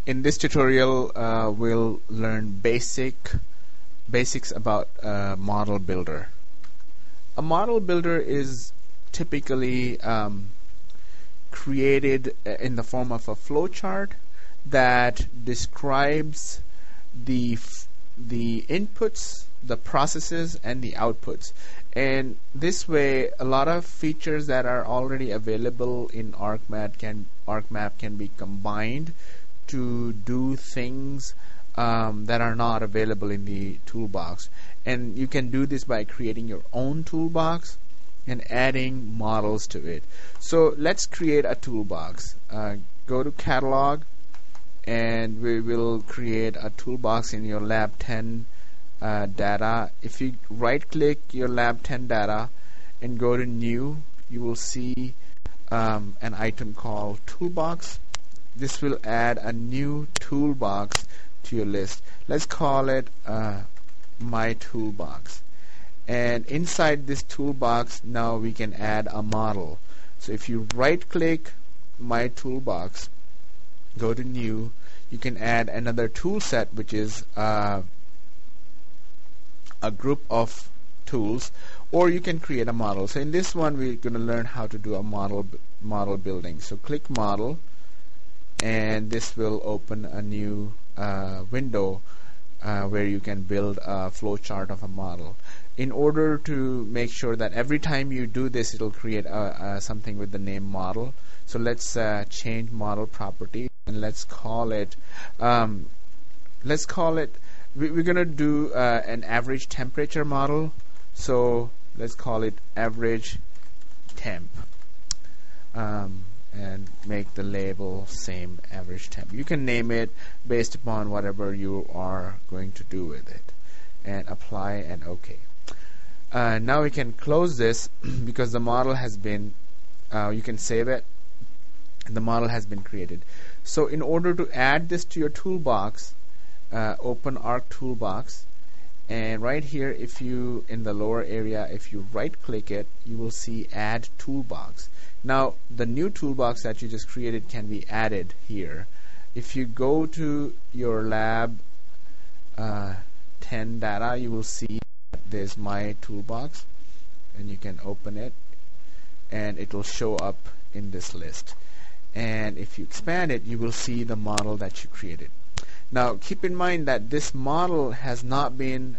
In this tutorial, we'll learn basics about model builder. A model builder is typically created in the form of a flowchart that describes the inputs, the processes, and the outputs. And this way, a lot of features that are already available in ArcMap can be combined to do things that are not available in the toolbox. And you can do this by creating your own toolbox and adding models to it. So let's create a toolbox. Go to Catalog, and we will create a toolbox in your Lab 10 data. If you right click your Lab 10 data and go to New, you will see an item called Toolbox. This will add a new toolbox to your list. Let's call it My Toolbox. And inside this toolbox, now we can add a model. So if you right click My Toolbox, go to New, you can add another tool set, which is a group of tools, or you can create a model. So in this one, we're going to learn how to do a model building. So click Model, and this will open a new window where you can build a flowchart of a model. In order to make sure that every time you do this, it'll create something with the name model. So let's change model property, and let's call it. We're gonna do an average temperature model. So let's call it average temp. And make the label same, average temp. You can name it based upon whatever you are going to do with it, and apply and OK. Now we can close this because the model has been, you can save it, and the model has been created. So in order to add this to your toolbox, open Arc Toolbox, and right here, if you, in the lower area, if you right click it, you will see Add Toolbox. Now the new toolbox that you just created can be added here. If you go to your Lab 10 data, you will see there's My Toolbox, and you can open it, and it will show up in this list. And if you expand it, you will see the model that you created. Now keep in mind that this model has not been,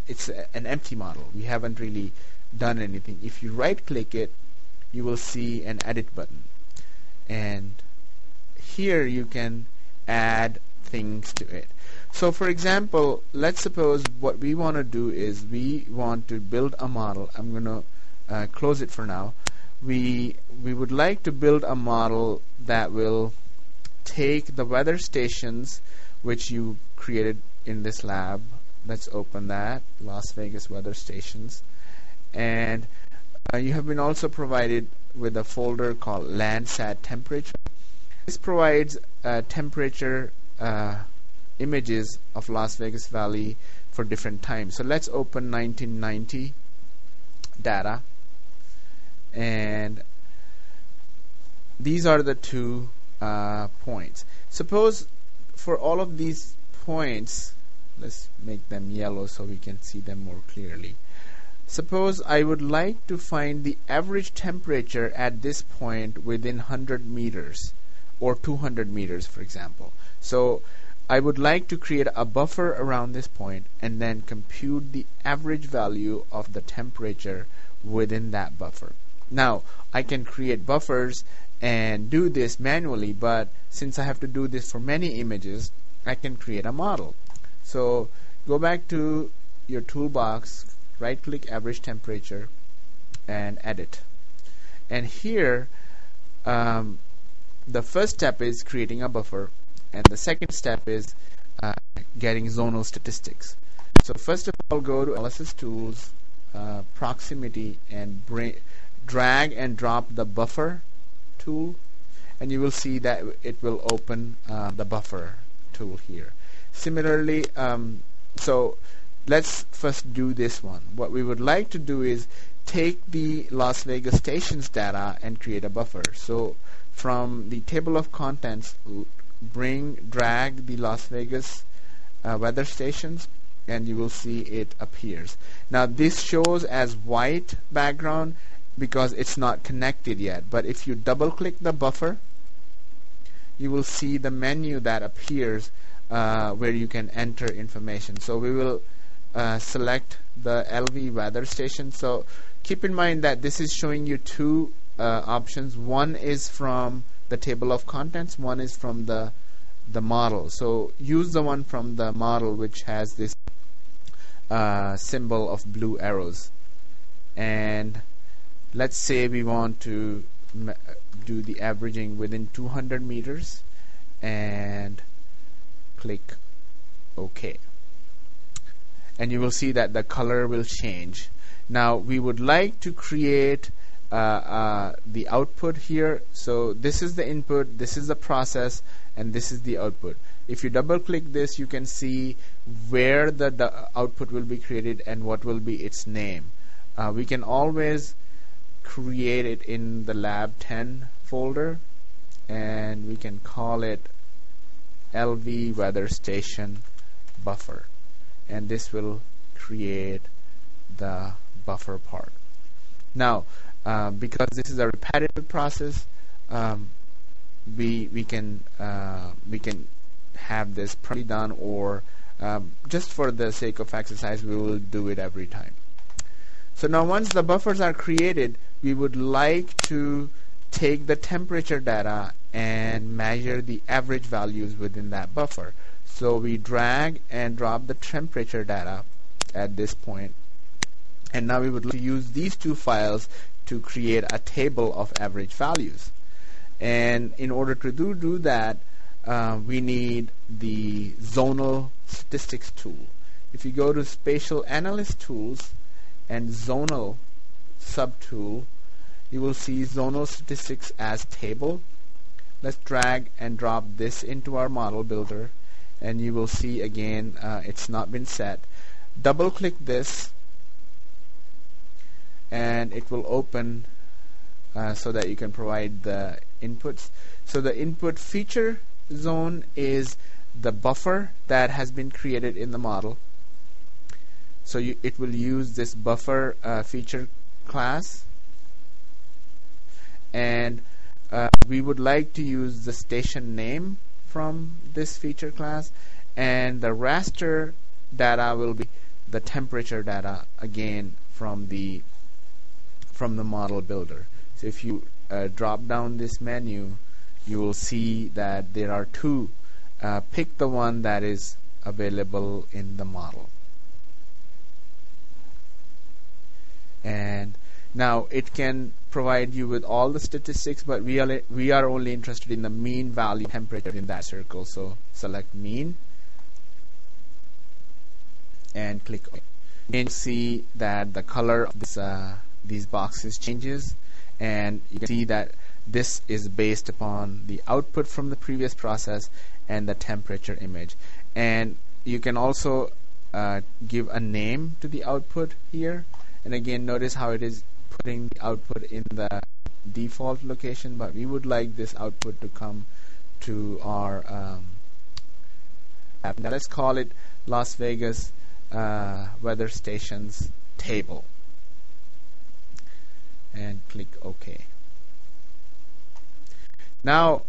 it's an empty model. We haven't really done anything. If you right click it, you will see an edit button, and here you can add things to it. So for example, let's suppose what we want to do is we want to build a model. I'm going to close it for now. We would like to build a model that will take the weather stations which you created in this lab. Let's open that, Las Vegas weather stations, and you have been also provided with a folder called Landsat Temperature. This provides temperature images of Las Vegas Valley for different times. So let's open 1990 data, and these are the 2 points. Suppose for all of these points, let's make them yellow so we can see them more clearly. Suppose I would like to find the average temperature at this point within 100 meters or 200 meters, for example. So I would like to create a buffer around this point and then compute the average value of the temperature within that buffer. Now I can create buffers and do this manually, but since I have to do this for many images, I can create a model. So go back to your toolbox, right click average temperature, and edit. And here the first step is creating a buffer, and the second step is getting zonal statistics. So first of all, go to Analysis Tools, Proximity, and drag and drop the buffer tool, and you will see that it will open the buffer tool here. Similarly, so let's first do this one. What we would like to do is take the Las Vegas stations data and create a buffer. So from the table of contents, drag the Las Vegas weather stations, and you will see it appears. Now this shows as white background because it's not connected yet, but if you double click the buffer, you will see the menu that appears where you can enter information. So we will select the LV weather station. So keep in mind that this is showing you two options. One is from the table of contents, one is from the model. So use the one from the model, which has this symbol of blue arrows. And let's say we want to do the averaging within 200 meters, and click OK. And you will see that the color will change. Now we would like to create the output here. So this is the input, this is the process, and this is the output. If you double click this, you can see where the output will be created and what will be its name. We can always create it in the lab 10 folder, and we can call it LV weather station buffer, and this will create the buffer part. Now because this is a repetitive process, we can have this pretty done, or just for the sake of exercise we will do it every time. So now once the buffers are created, we would like to take the temperature data and measure the average values within that buffer. So we drag and drop the temperature data at this point, and now we would like to use these two files to create a table of average values. And in order to do that, we need the Zonal Statistics tool. If you go to Spatial Analyst Tools and Zonal subtool, you will see Zonal Statistics as table. Let's drag and drop this into our model builder, and you will see again it's not been set. Double click this and it will open so that you can provide the inputs. So the input feature zone is the buffer that has been created in the model. So it will use this buffer feature class, and we would like to use the station name from this feature class, and the raster data will be the temperature data again from the model builder. So if you drop down this menu, you will see that there are two. Pick the one that is available in the model. And now it can provide you with all the statistics, but we are only interested in the mean value temperature in that circle. So select mean and click OK. You can see that the color of this, these boxes changes, and you can see that this is based upon the output from the previous process and the temperature image. And you can also give a name to the output here. And again, notice how it is putting the output in the default location, but we would like this output to come to our app. Now let's call it Las Vegas weather stations table, and click OK. Now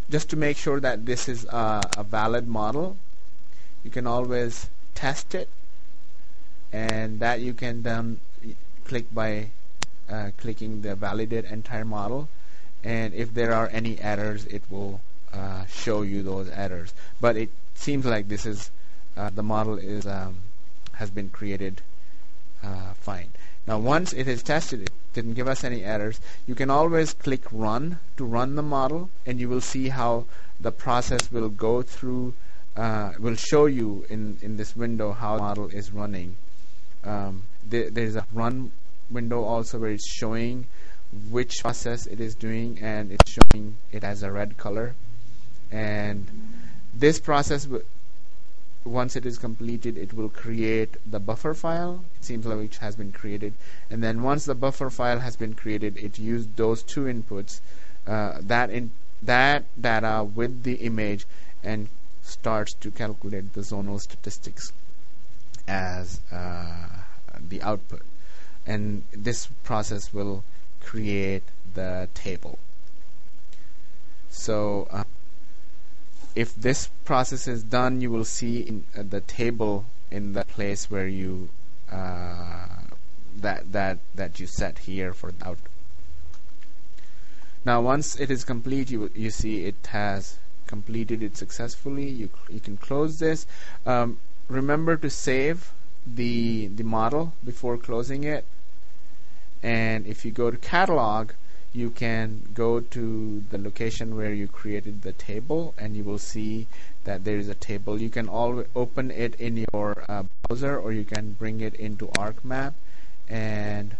just to make sure that this is a valid model, you can always test it, and that you can then click by clicking the validate entire model, and if there are any errors, it will show you those errors. But it seems like this is the model is has been created fine. Now once it is tested, it didn't give us any errors. You can always click run to run the model, and you will see how the process will go through, will show you in this window how the model is running. There's a run window also where it's showing which process it is doing, and it's showing it as a red color. And this process, once it is completed, it will create the buffer file. It seems like which has been created, and then once the buffer file has been created, it used those two inputs. That that data with the image and starts to calculate the zonal statistics as the output, and this process will create the table. So if this process is done, you will see in the table in the place where you that you set here for the output. Now once it is complete, you see it has completed it successfully. You can close this. Remember to save the model before closing it, and if you go to catalog, you can go to the location where you created the table, and you will see that there is a table. You can always open it in your browser, or you can bring it into ArcMap and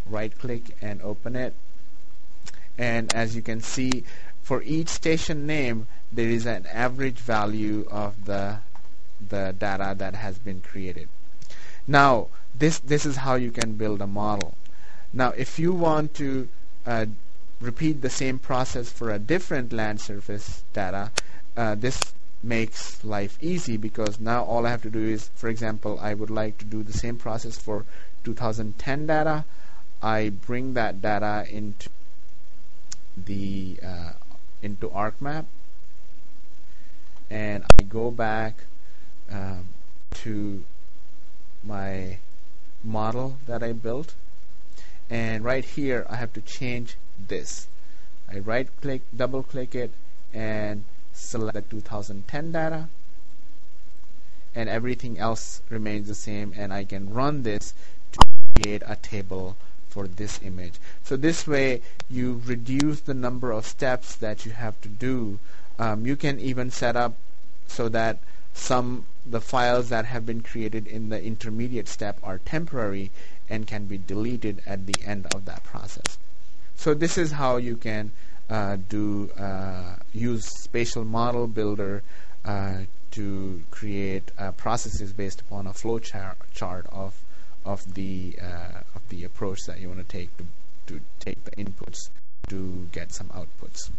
right click and open it. And as you can see, for each station name there is an average value of the data that has been created. Now this is how you can build a model. Now if you want to repeat the same process for a different land surface data, this makes life easy, because now all I have to do is, for example, I would like to do the same process for 2010 data. I bring that data into the into ArcMap, and I go back to my model that I built, and right here I have to change this. I right click, double click it, and select the 2010 data, and everything else remains the same, and I can run this to create a table for this image. So this way you reduce the number of steps that you have to do. You can even set up so that the files that have been created in the intermediate step are temporary and can be deleted at the end of that process. So this is how you can use Spatial Model Builder to create processes based upon a flow chart of the approach that you want to take to take the inputs to get some outputs.